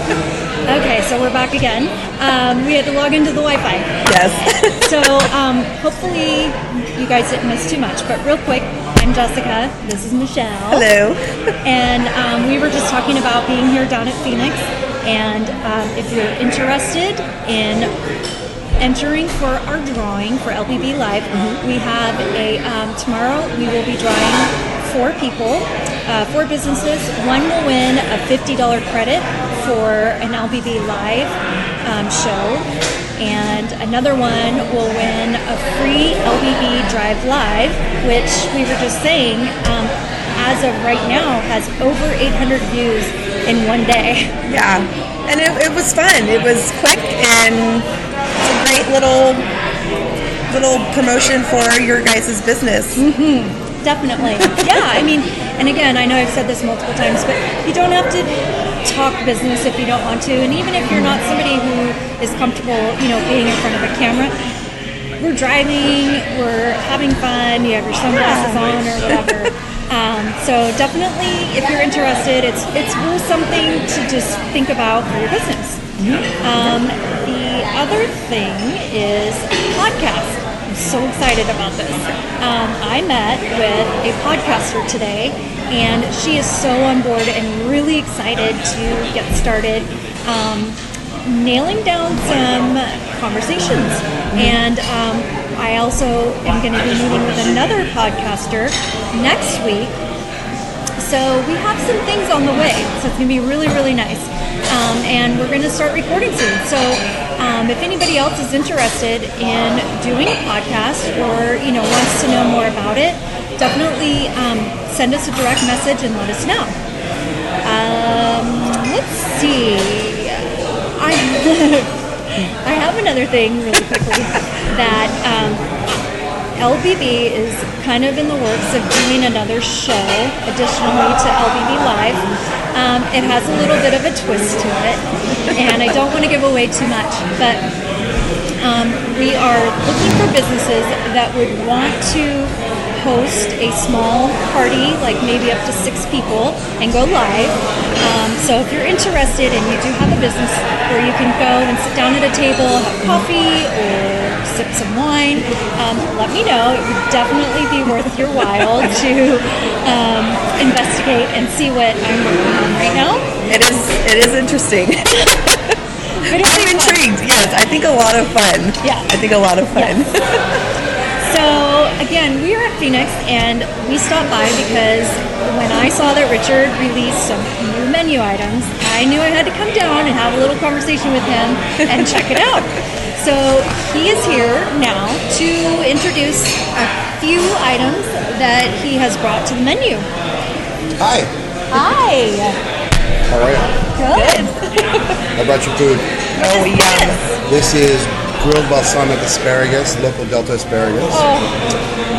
Okay, so we're back again. We had to log into the Wi-Fi. Yes. So hopefully you guys didn't miss too much. But real quick, I'm Jessica. This is Michelle. Hello. And we were just talking about being here down at Fenix. And if you're interested in entering for our drawing for LBB Live, we have a tomorrow we will be drawing 4 people, 4 businesses. One will win a $50 credit for an LBB Live show, and another one will win a free LBB Drive Live, which we were just saying, as of right now, has over 800 views in one day. Yeah, and it was fun. It was quick, and it's a great little promotion for your guys' business. Definitely. Yeah, I mean, and again, I know I've said this multiple times, but you don't have to talk business if you don't want to. And even if you're not somebody who is comfortable, being in front of a camera, we're driving, we're having fun, you have your sunglasses on or whatever. So definitely, if you're interested, it's really something to just think about for your business. The other thing is podcast. I'm so excited about this. I met with a podcaster today, and she is so on board and really excited to get started nailing down some conversations. And I also am going to be meeting with another podcaster next week. So we have some things on the way. So it's going to be really, really nice. And we're going to start recording soon. So if anybody else is interested in doing a podcast or, wants to know more about it, definitely send us a direct message and let us know. Let's see. I have another thing really quickly that LBB is kind of in the works of doing another show additionally to LBB Live. It has a little bit of a twist to it, and I don't want to give away too much, but we are looking for businesses that would want to host a small party, like maybe up to 6 people, and go live. So if you're interested and you do have a business where you can go and sit down at a table, have coffee, or sip some wine, let me know. It would definitely be worth your while to investigate and see what I'm working on right now. It is interesting. I'm intrigued. Yes, I think a lot of fun. Yeah. I think a lot of fun. Yes. So again, we are at Fenix, and we stopped by because when I saw that Richard released some new menu items, I knew I had to come down and have a little conversation with him and check it out. So he is here now to introduce a few items that he has brought to the menu. Hi. Hi. How are you? Good. I brought you food. Oh, yum. This is grilled balsamic asparagus, local Delta asparagus.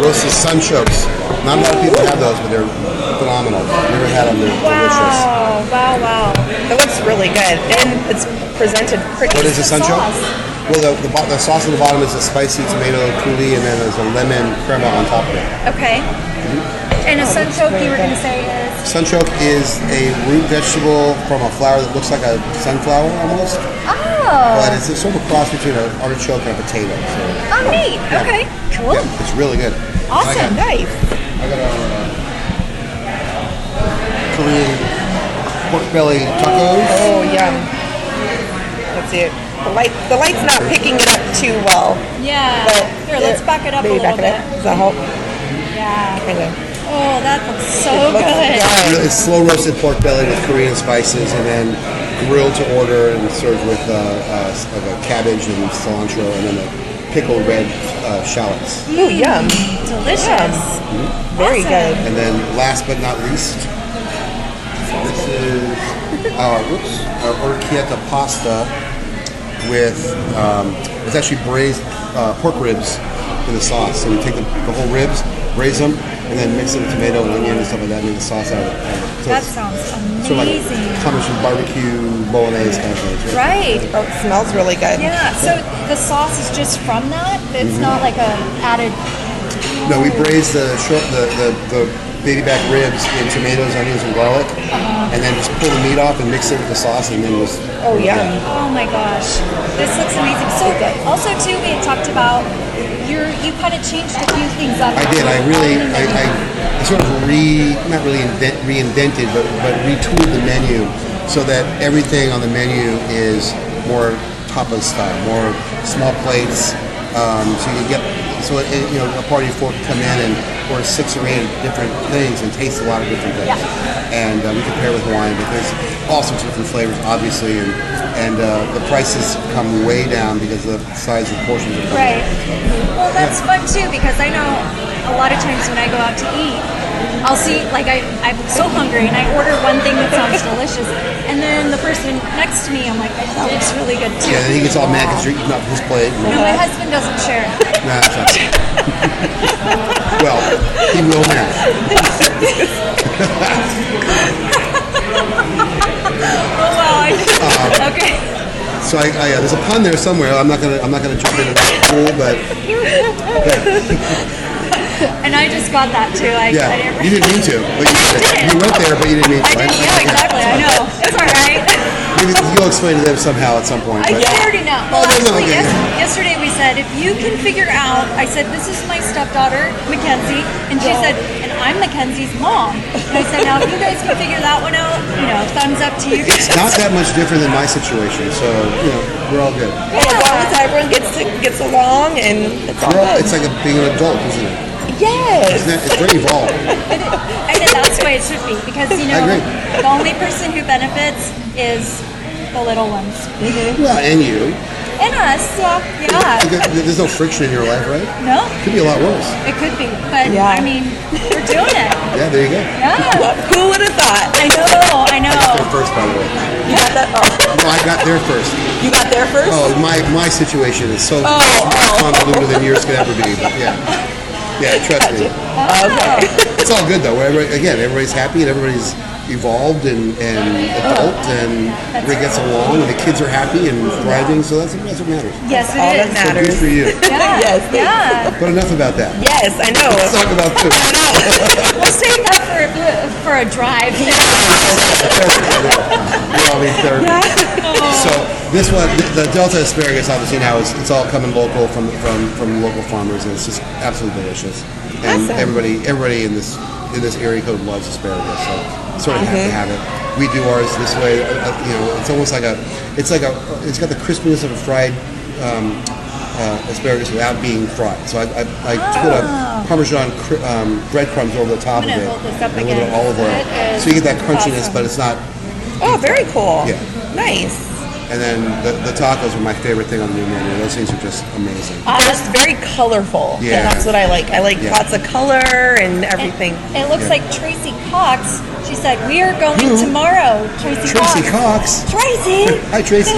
Roasted sunchokes. Not a lot of people have those, but they're phenomenal. Never had them. They're delicious. Wow. That looks really good. And it's presented pretty. What is the sunchoke? Sauce. Well, the sauce on the bottom is a spicy tomato coulis, and then there's a lemon crema on top of it. Okay. And a sunchoke, you were going to say is? Sunchoke is a root vegetable from a flower that looks like a sunflower almost. Oh. But it's a sort of a cross between an artichoke and a potato. So, Oh, neat. Okay. Cool. yeah, it's really good. Awesome. Nice. I got a Korean pork belly tacos. Oh, yum. Let's see it. The light's not picking it up too well. Yeah. But Here, let's back it up a maybe little back it bit. up. Does that help? Yeah. Kind of. Oh, that looks so It looks good. yum. It's slow roasted pork belly with Korean spices, and then grilled to order and served with like a cabbage and cilantro, and then a pickled red shallots. Ooh, yum. Delicious. Very Awesome. good. And then last but not least, this is our orecchietta pasta with it's actually braised pork ribs in the sauce. So we take the whole ribs, braise them, and then mix it with tomato and onion and stuff like that, and make the sauce out of it. So That it's sounds sort of like amazing. combination barbecue, bolognese kind of thing. Right. Oh, it smells really good. Yeah. So the sauce is just from that? It's not like a added... No, we braise the baby back ribs in tomatoes, onions, and garlic, and then just pull the meat off and mix it with the sauce, and then just Oh, yeah. Oh my gosh, this looks amazing. So also too, we had talked about you kind of changed a few things up. I did. I sort of reinvented, but retooled the menu so that everything on the menu is more tapas style, more small plates. So you get a party of four can come in and order 6 or 8 different things and taste a lot of different things. Yeah. And we can pair with wine, but there's all sorts of different flavors, obviously, and the prices come way down because the size of the portions are coming Right. Well, that's fun too because I know a lot of times when I go out to eat, I'll see, like, I'm so hungry and I order one thing that sounds delicious, and then the person next to me, I'm like, that looks really good too. Yeah, then he gets all mad because you're eating off his plate. No, my husband doesn't share. Nah, that's not well, he will now. Oh wow! Okay. So there's a pun there somewhere. I'm not gonna jump into that pool, but And I just got that too. I you didn't mean to, but you went there, but you didn't mean to. I did, yeah, exactly. I know. It's all right. You'll explain to them somehow at some point. I already know. Well, actually, okay. yesterday we said, if you can figure out, I said, this is my stepdaughter, Mackenzie, and she said, and I'm Mackenzie's mom. And I said, now if you guys can figure that one out, thumbs up to you. It's not that much different than my situation, so we're all good. As long as everyone gets along and it's all good. It's like being an adult, isn't it? Yes. It's very evolved. And that's the way it should be, because I agree. the only person who benefits is the little ones. Well, and you. And us, yeah. There's no friction in your life, right? No, Could be a lot worse. it could be, but Yeah. I mean, we're doing it. Yeah, there you go. Yeah, Who would have thought? I know. There first, by the way. You got that? Oh, No, I got there first. you got there first? Oh, my situation is so convoluted than yours could ever be. But yeah, trust me. Okay. It's all good though. Everybody's happy and everybody's evolved and adult and everybody gets along and the kids are happy and thriving. So that's what matters. Yes, all it that is. So matters. good for you. Yeah. Yes. Yeah. But enough about that. Yes, I know. Let's talk about food. We'll save that for a drive. We all need therapy. So this one, the Delta asparagus, obviously now it's all coming local from local farmers, and it's just absolutely delicious. And Awesome. everybody in this area code loves asparagus, so you sort of have to have it. We do ours this way. It's almost like it's got the crispiness of a fried asparagus without being fried. So I put a Parmesan breadcrumbs over the top of I'm it, gonna hold this up and a little bit of again. olive oil, That is so you get that crunchiness, awesome. but it's not. Oh, very cool. Yeah. Nice. And then the tacos are my favorite thing on the new menu. Those things are just amazing. Just very colorful. Yeah. And that's what I like. I like Yeah. lots of color and everything. It looks like Tracy Cox. She said, we are going Who? tomorrow. Tracy Cox. Tracy! Hi, Tracy.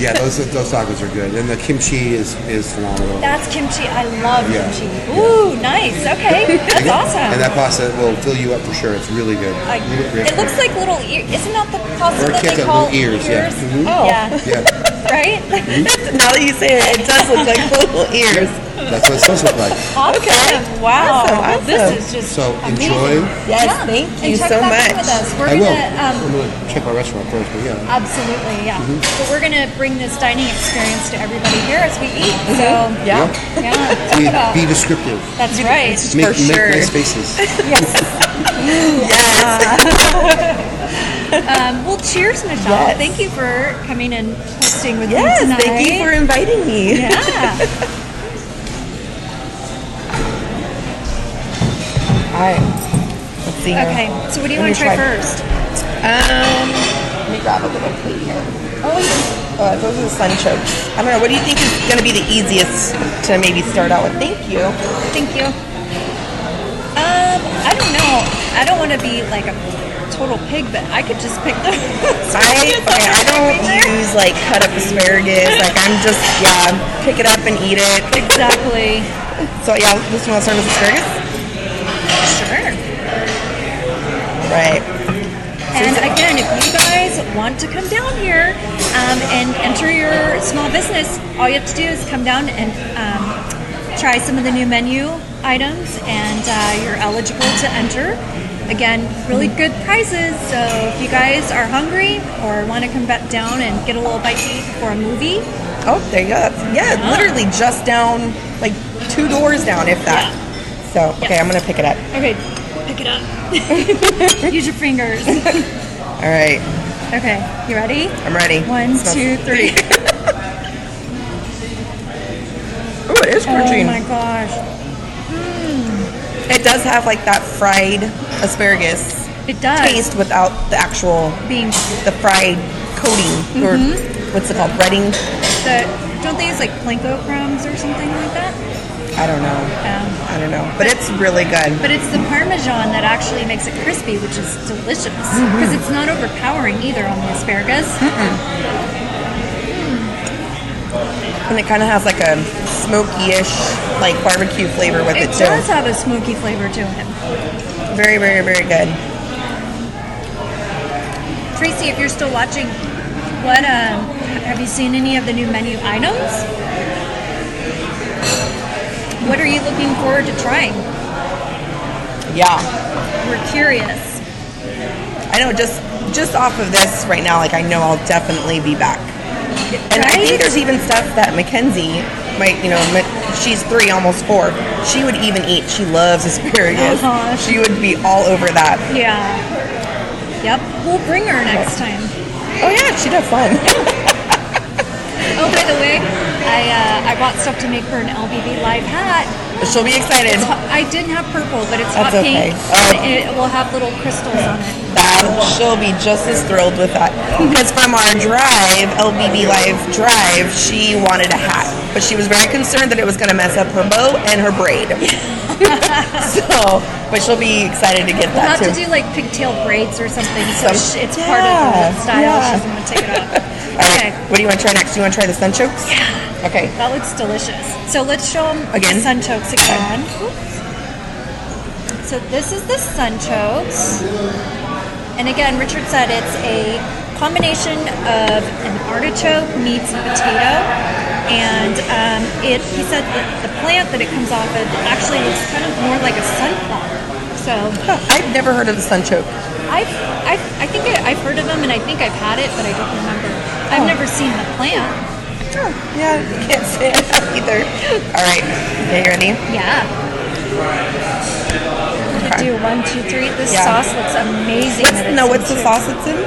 Yeah, those tacos are good, and the kimchi is phenomenal. That's kimchi. I love Yeah. kimchi. Ooh, nice. Okay. That's awesome. And that pasta will fill you up for sure. It's really good. It looks like little ears. Isn't that the pasta that they Orchetta, call little ears, yeah. Mhm. Oh. Yeah. Yeah, Right? Now that you say it, it does look like little ears. that's what it's supposed to look like. Awesome. Okay. Wow. Awesome. This is just So amazing. enjoy. Yes, Yeah. thank And you check so back in much. with us. We're I will. gonna I'm gonna check my restaurant first, but yeah. absolutely, yeah. So we're gonna bring this dining experience to everybody here as we eat. So Yeah. yeah, talk about. Be descriptive. That's right. Make sure. nice faces. Yes. Yes. Well, cheers, Michelle. Yes. Thank you for coming and hosting with me Yes, tonight. thank you for inviting me. Yeah. All right. Let's see here. Okay. So what do you Let want to me try try. first? Let me grab a little plate here. Oh, Those are the sun chokes. I don't know. What do you think is going to be the easiest to maybe start out with? Thank you. thank you. I don't know. I don't want to be like a total pig, but I could just pick the. I don't use like cut up asparagus. Like I'm just pick it up and eat it. Exactly. So yeah, this one will start with asparagus. Sure. Right. And again, if you guys want to come down here and enter your small business, all you have to do is come down and try some of the new menu. items, and you're eligible to enter. Again, really good prizes. So if you guys are hungry or want to come back down and get a little bite to eat before a movie. Oh, there you go. Yeah, literally just down, like 2 doors down, if that. Yeah. So, okay, I'm going to pick it up. Okay, pick it up. Use your fingers. All right. Okay, you ready? I'm ready. 1, 2, 3. Oh, it is crunchy. Oh my gosh. It does have like that fried asparagus It does. taste without the actual Being the fried coating or what's it called, breading. don't they use like panko crumbs or something like that? I don't know. I don't know, but it's really good. But it's the Parmesan that actually makes it crispy, which is delicious because it's not overpowering either on the asparagus. And it kind of has like a smoky-ish, like barbecue flavor with it too. It does have a smoky flavor to it. Very, very, very good. Tracy, if you're still watching, what have you seen any of the new menu items? What are you looking forward to trying? Yeah. We're curious. I know, just off of this right now, like I know I'll definitely be back. And I think there's even stuff that Mackenzie might, she's 3, almost 4. She would even eat. She loves asparagus. She would be all over that. Yeah. Yep. We'll bring her next time. Oh yeah, she'd have fun. Oh, by the way, I bought stuff to make her an LBB Live hat. She'll be excited. I didn't have purple, but it's That's hot okay. pink. And it will have little crystals on it. She'll be just as thrilled with that. Because from our drive, LBB Live drive, she wanted a hat. But she was very concerned that it was going to mess up her bow and her braid. But she'll be excited to get that too. We'll have to do like pigtail braids or something. So it's part of the style. Yeah. She's going to take it off. Okay. What do you want to try next? Do you want to try the sunchokes? Yeah. Okay. That looks delicious. So let's show them Again? the sunchokes again. Oops. So this is the sunchokes. And again, Richard said it's a combination of an artichoke meets a potato. And he said that the plant that it comes off of actually looks kind of more like a sunflower. So I've never heard of the sunchoke. I think I've heard of them, and I think I've had it, but I don't remember. I've never seen the plant. Oh, yeah, can't say that either. All right, okay, you ready? Yeah. Okay. Do 1, 2, 3. This sauce looks amazing. What's the sauce it's in?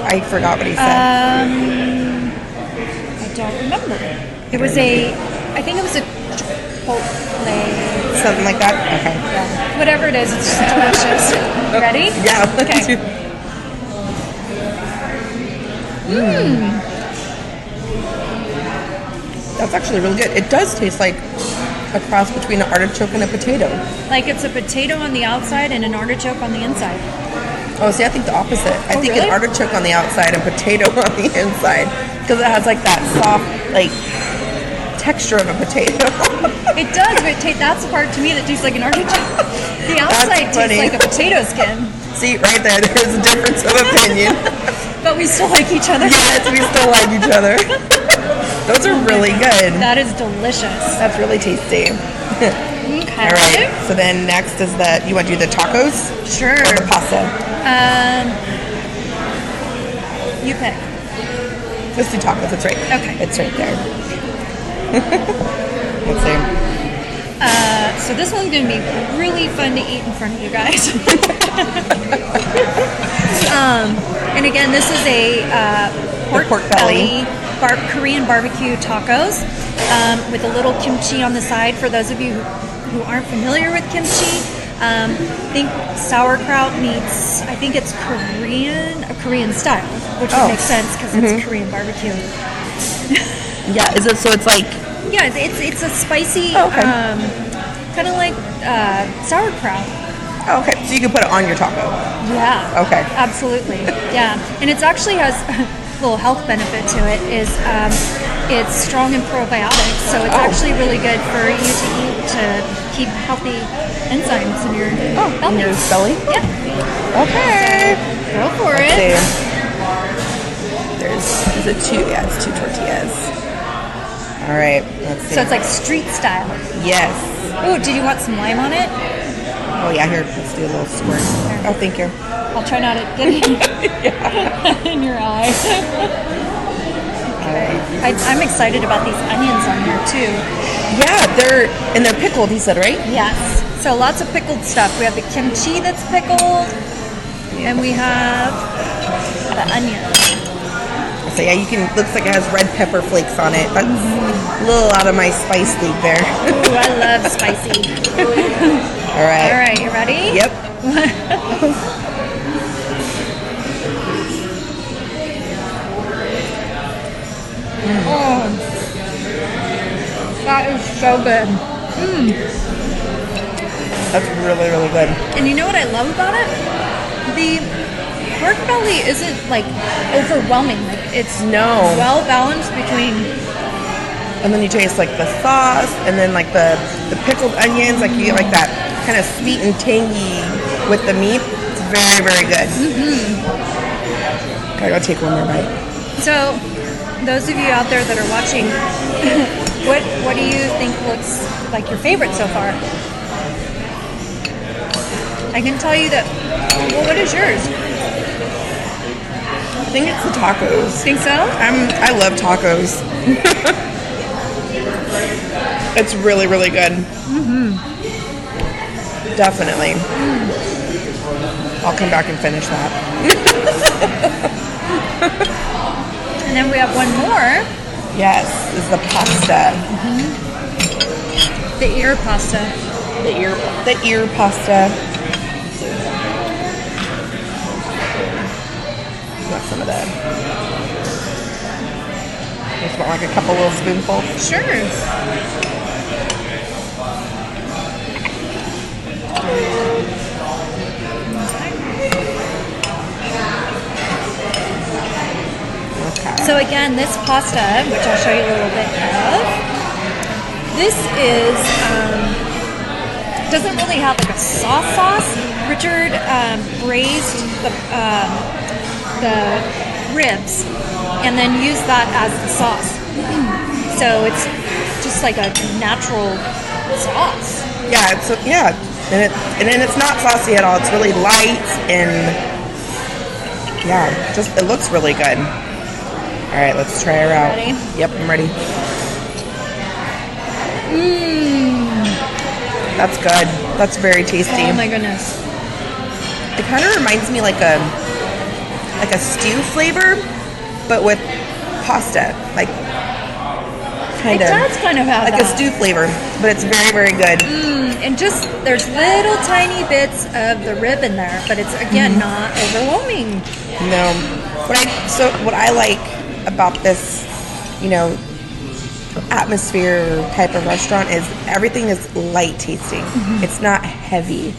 I forgot what he said. I don't remember. It was I think it was a chipotle. Something like that? Okay. Yeah. Whatever it is, it's just delicious. Ready? Yeah. Okay. That's actually really good. It does taste like a cross between an artichoke and a potato. Like it's a potato on the outside and an artichoke on the inside. Oh, see, I think the opposite. I think really? an artichoke on the outside and potato on the inside. Because it has like that soft, like, texture of a potato. It does, but that's the part to me that tastes like an artichoke. The outside tastes like a potato skin. See, right there, there's a difference of opinion. But we still like each other. Yes, we still like each other. Those are really good. That is delicious. That's really tasty. Okay. All right. So then next is you want to do the tacos? Sure. Or the pasta? You pick. Let's do tacos. It's right. Okay. It's right there. Let's see. So this one's going to be really fun to eat in front of you guys. And again, this is a pork belly Korean barbecue tacos with a little kimchi on the side. For those of you who aren't familiar with kimchi, think sauerkraut meets, I think it's a Korean style, which would make sense because it's Korean barbecue. Yeah, is it so? It's like it's a spicy, kind of like sauerkraut. Oh, okay, so you can put it on your taco. Yeah. Okay. Absolutely. Yeah, and it actually has a little health benefit to it. It's strong in probiotics, so it's actually really good for you to eat to keep healthy enzymes in your belly. Yeah. Okay. Go for Let's it. see. Is it 2? Yeah, it's 2 tortillas. All right, let's see. So it's like street style. Yes. Oh, did you want some lime on it? Oh yeah, here, let's do a little squirt. Oh, thank you. I'll try not to get it in your eye. I'm excited about these onions on here too. Yeah, they're pickled, he said, right? Yes. So lots of pickled stuff. We have the kimchi that's pickled, and we have the onions. So yeah, looks like it has red pepper flakes on it. That's a little out of my spice league there. Ooh, I love spicy. All right. All right, you ready? Yep. Oh, that is so good. That's really, really good. And you know what I love about it? The pork belly isn't like overwhelming. Like it's well balanced between. And then you taste like the sauce, and then like the pickled onions. Like you get like that kind of sweet and tangy with the meat. It's very, very good. Gotta go take one more bite. So, those of you out there that are watching, what do you think looks like your favorite so far? I can tell you that. Well, what is yours? I think it's the tacos. Think so? I love tacos. It's really, really good. Definitely. I'll come back and finish that. And then we have one more. Yes, this is the pasta. The ear pasta. The ear pasta. Got some of that. Just want like a couple little spoonfuls. Sure. Okay. So again, this pasta, which I'll show you a little bit of, this is, doesn't really have like a sauce. Richard braised the ribs and then used that as the sauce. So it's just like a natural sauce. Yeah, and then it's not saucy at all. It's really light and yeah, just it looks really good. All right, let's try her out. Ready? Yep, I'm ready. That's good. That's very tasty. Oh my goodness. It kind of reminds me like a stew flavor, but with pasta. Like It does kind of have like that. a stew flavor, but it's very, very good. And just there's little tiny bits of the rib in there, but it's again not overwhelming. No, what I like about this, atmosphere type of restaurant is everything is light tasting. It's not heavy.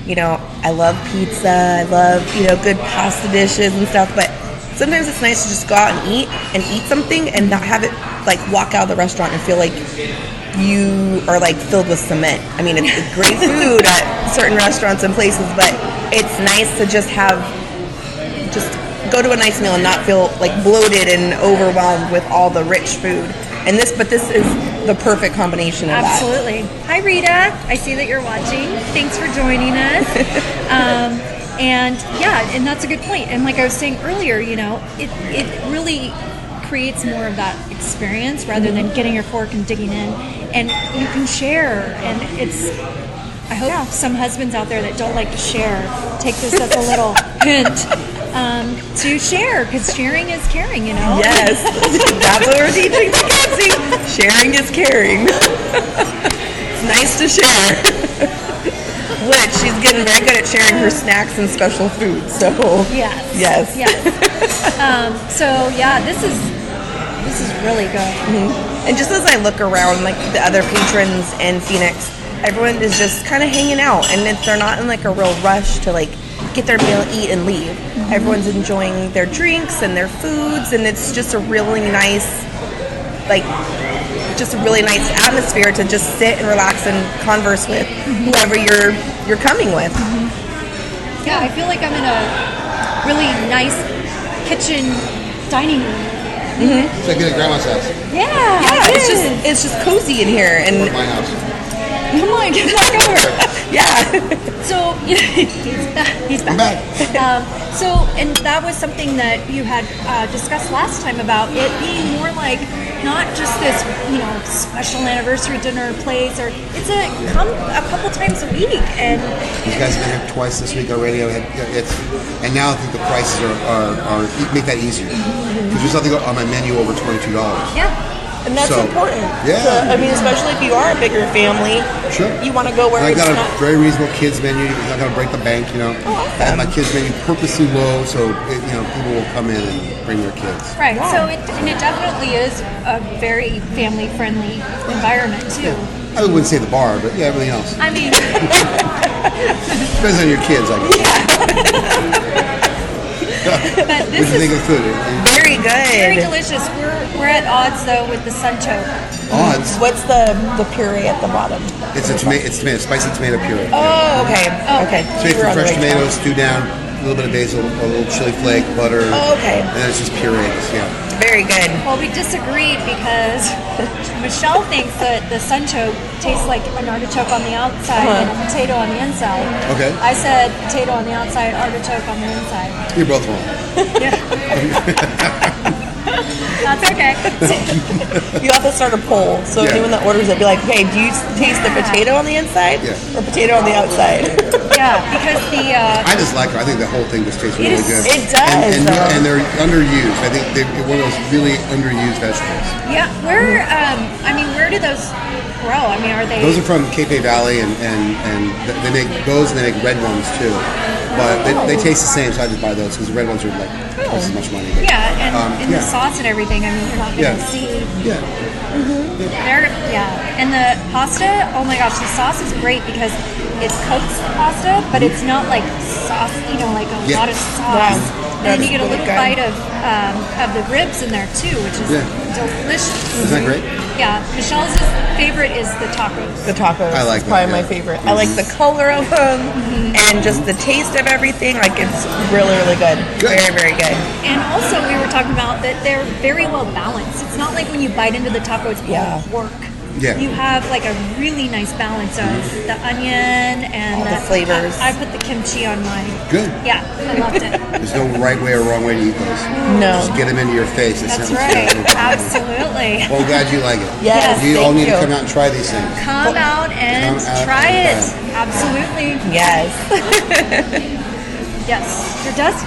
I love pizza. I love good pasta dishes and stuff, but sometimes it's nice to just go out and eat something and not have it like walk out of the restaurant and feel like you are like filled with cement. I mean, it's great food at certain restaurants and places, but it's nice to just go to a nice meal and not feel like bloated and overwhelmed with all the rich food. But this is the perfect combination of Absolutely. Hi, Rita. I see that you're watching. Thanks for joining us. And that's a good point. And like I was saying earlier, it really creates more of that experience rather than getting your fork and digging in. And you can share. And I hope some husbands out there that don't like to share take this as a little hint to share, because sharing is caring, Yes, that's what we're teaching Mackenzie. Sharing is caring. It's nice to share. Which she's getting very good at sharing her snacks and special food. So yes. This is really good. And just as I look around, like the other patrons in Phoenix, everyone is just kind of hanging out, and they're not in like a real rush to like get their meal, eat, and leave. Everyone's enjoying their drinks and their foods, and it's just a really nice atmosphere to just sit and relax and converse with whoever you're coming with. Yeah, I feel like I'm in a really nice kitchen dining room. It's like being at grandma's house Yeah, it's just cozy in here, or and at my house. come on, get back over. yeah. So he's I'm back. back. And that was something that you had discussed last time about it being more like not just this, special anniversary dinner place, or it's come a couple times a week. And These guys have been here twice this week already. And now I think the prices are make that easier because there's nothing on my menu over $22. yeah. And that's So, important. yeah. Especially if you are a bigger family. Sure. You want to go where And I've it's got not. a very reasonable kids menu. It's not going to break the bank, Oh, I have my kids menu purposely low so people will come in and bring their kids. Right. Yeah. So it definitely is a very family friendly environment too. I wouldn't say the bar, but yeah, everything else. I mean, Depends on your kids, I guess. but What do this you think is of food? Very very good. delicious. We're at odds though with the sunchoke. Odds. What's the puree at the bottom? It's tomato, spicy tomato puree. Oh, okay. Okay. So you We're have on the fresh right track. tomatoes, stew down, a little bit of basil, a little chili flake, butter. Oh, okay. And then it's just purees, yeah. Very good. Well, we disagreed because Michelle thinks that the sunchoke tastes like an artichoke on the outside and a potato on the inside. Okay. I said potato on the outside, artichoke on the inside. You're both wrong. That's okay. You have to start a poll. So Yeah. anyone that orders it, be like, hey, do you taste the potato on the inside Yeah. or potato on the outside? Yeah, because the I just like it. I think the whole thing just tastes really is- good. it does, And, though. and they're underused. I think they're one of those really underused vegetables. where do those grow? I mean, are they? Those are from Cape Valley, and they make those and they make red ones too. But they taste the same, so I just buy those because the red ones are like twice as much money. But, Yeah, and in yeah. the sauce and everything. I mean, you're not going to Yeah. see. Yeah. And the pasta. Oh my gosh, the sauce is great because it coats the pasta, but it's not like sauce. Like a Yeah. lot of sauce. Yeah. And then you That's get a really little good. bite of the ribs in there too, which is Yeah. delicious. Isn't that great? Yeah, Michelle's favorite is the tacos. The tacos. I like is probably that, my yeah. favorite. I like the color of them and just the taste of everything. Like it's really, really good. Good. Very, very good. And also, we were talking about that they're very well balanced. It's not like when you bite into the taco, it's Yeah. pork. Yeah. You have like a really nice balance of the onion and All the flavors. I put the kimchi on mine. Good. Yeah, I loved it. There's no right way or wrong way to eat those. No. Just get them into your face. It That's sounds right. terrible. Absolutely. Well, I'm glad you like it. Yes, You all thank need you. to come out and try these things. Come out and Come out try and it. Absolutely. Yes. Yes.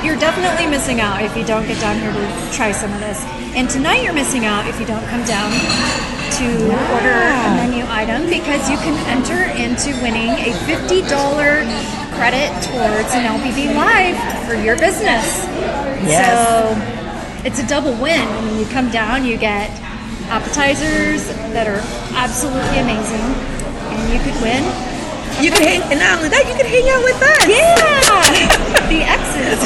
You're definitely missing out if you don't get down here to try some of this. And tonight you're missing out if you don't come down to order a menu item because you can enter into winning a $50 credit towards an LBB Live for your business. Yes. So it's a double win. I mean, you come down, you get appetizers that are absolutely amazing, and you could win. You can hang, and not only that, you can hang out with us. Yeah, the X's.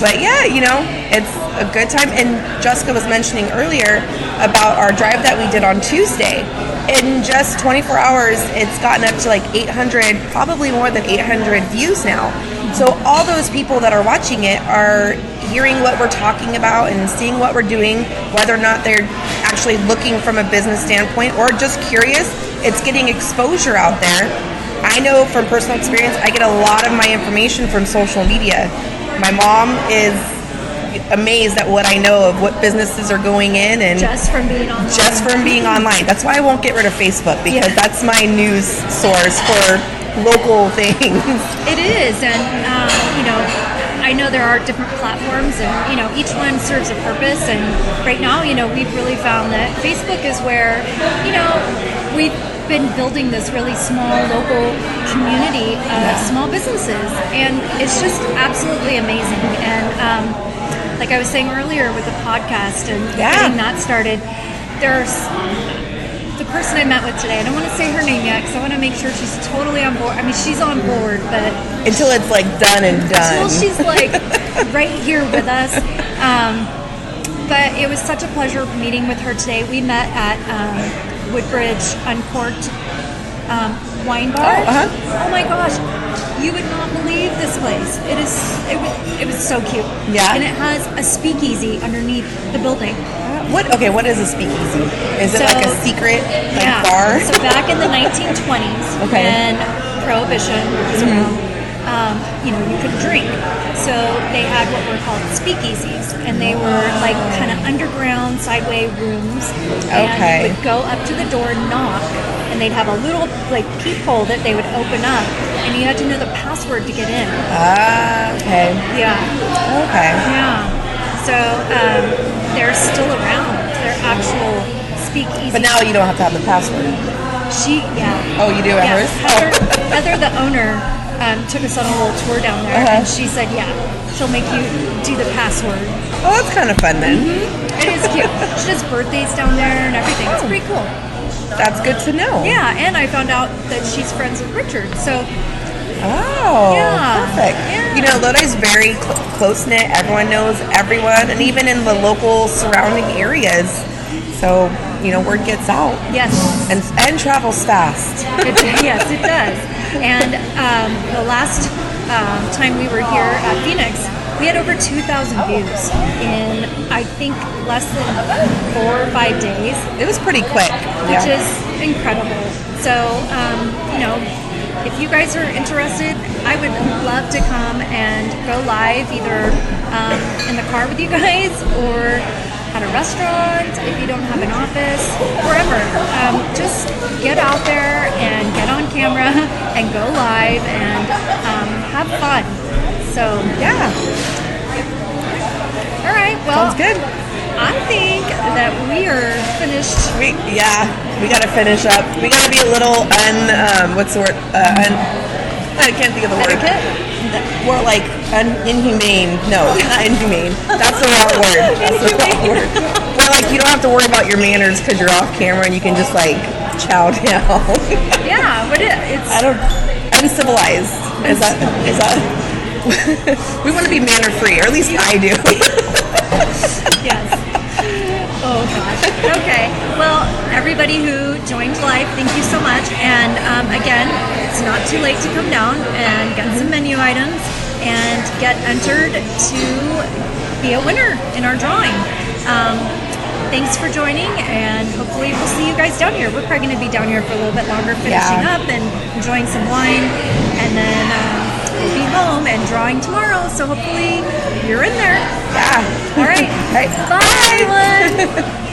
But yeah, it's a good time. And Jessica was mentioning earlier about our drive that we did on Tuesday. In just 24 hours, it's gotten up to like 800, probably more than 800 views now. So all those people that are watching it are hearing what we're talking about and seeing what we're doing, whether or not they're actually looking from a business standpoint or just curious. It's getting exposure out there. I know from personal experience, I get a lot of my information from social media. My mom is amazed at what I know of what businesses are going in and Just from being on. That's why I won't get rid of Facebook because that's my news source for local things. It is, and I know there are different platforms, and each one serves a purpose. And right now, we've really found that Facebook is where we've been building this really small local community of small businesses, and it's just absolutely amazing. And like I was saying earlier with the podcast and getting that started, there's the person I met with today. I don't want to say her name yet because I want to make sure she's totally on board. I mean, she's on board, but Until it's like done and done. until she's like right here with us. But it was such a pleasure meeting with her today. We met at Woodbridge Uncorked wine bar. Uh-huh. Oh my gosh, you would not believe this place. It was so cute. Yeah. And it has a speakeasy underneath the building. What is a speakeasy? Is it like a secret bar? So back in the 1920s, Okay. when Prohibition was around, you couldn't drink. So they had what were called speakeasies, and they were like kind of underground sideway rooms. And you would go up to the door, knock, and they'd have a little like peephole that they would open up, and you had to know the password to get in. Okay. Yeah. Okay. Yeah. So they're still around. They're actual speakeasies. But now you don't have to have the password. Oh, you do at hers? Heather, the owner, took us on a little tour down there, and she said, she'll make you do the password. Oh, that's kind of fun then. Mm-hmm. It is cute. She does birthdays down there and everything. It's pretty cool. That's good to know. Yeah, and I found out that she's friends with Richard, so... Oh, yeah. Perfect. Yeah. You know, Lodi's very close-knit. Everyone knows everyone, and even in the local surrounding areas. So, word gets out. Yes. And travels fast. Yes, it does. And the last time we were here at Fenix, we had over 2,000 views in, I think, less than 4 or 5 days. It was pretty quick. Which is incredible. So, if you guys are interested, I would love to come and go live either in the car with you guys or at a restaurant if you don't have an office, wherever. Just get out there and get on camera and go live and have fun. So, yeah. All right, well. Sounds good. I think that we are finished. We got to finish up. We got to be a little what's the word? I can't think of the word. Etiquette? More like inhumane. No, not inhumane. That's the wrong word. That's the wrong word. Well, like you don't have to worry about your manners because you're off camera and you can just like chow down. Yeah, but it's. Uncivilized. Is that? We want to be manner free, or at least I do. Yes. Oh gosh. Okay. Well, everybody who joined live, thank you so much. And again, it's not too late to come down and get some menu items and get entered to be a winner in our drawing. Thanks for joining, and hopefully we'll see you guys down here. We're probably going to be down here for a little bit longer, finishing up and enjoying some wine, and then we'll be home and drawing tomorrow. So hopefully you're in there. Yeah. All right. Bye. Bye, everyone.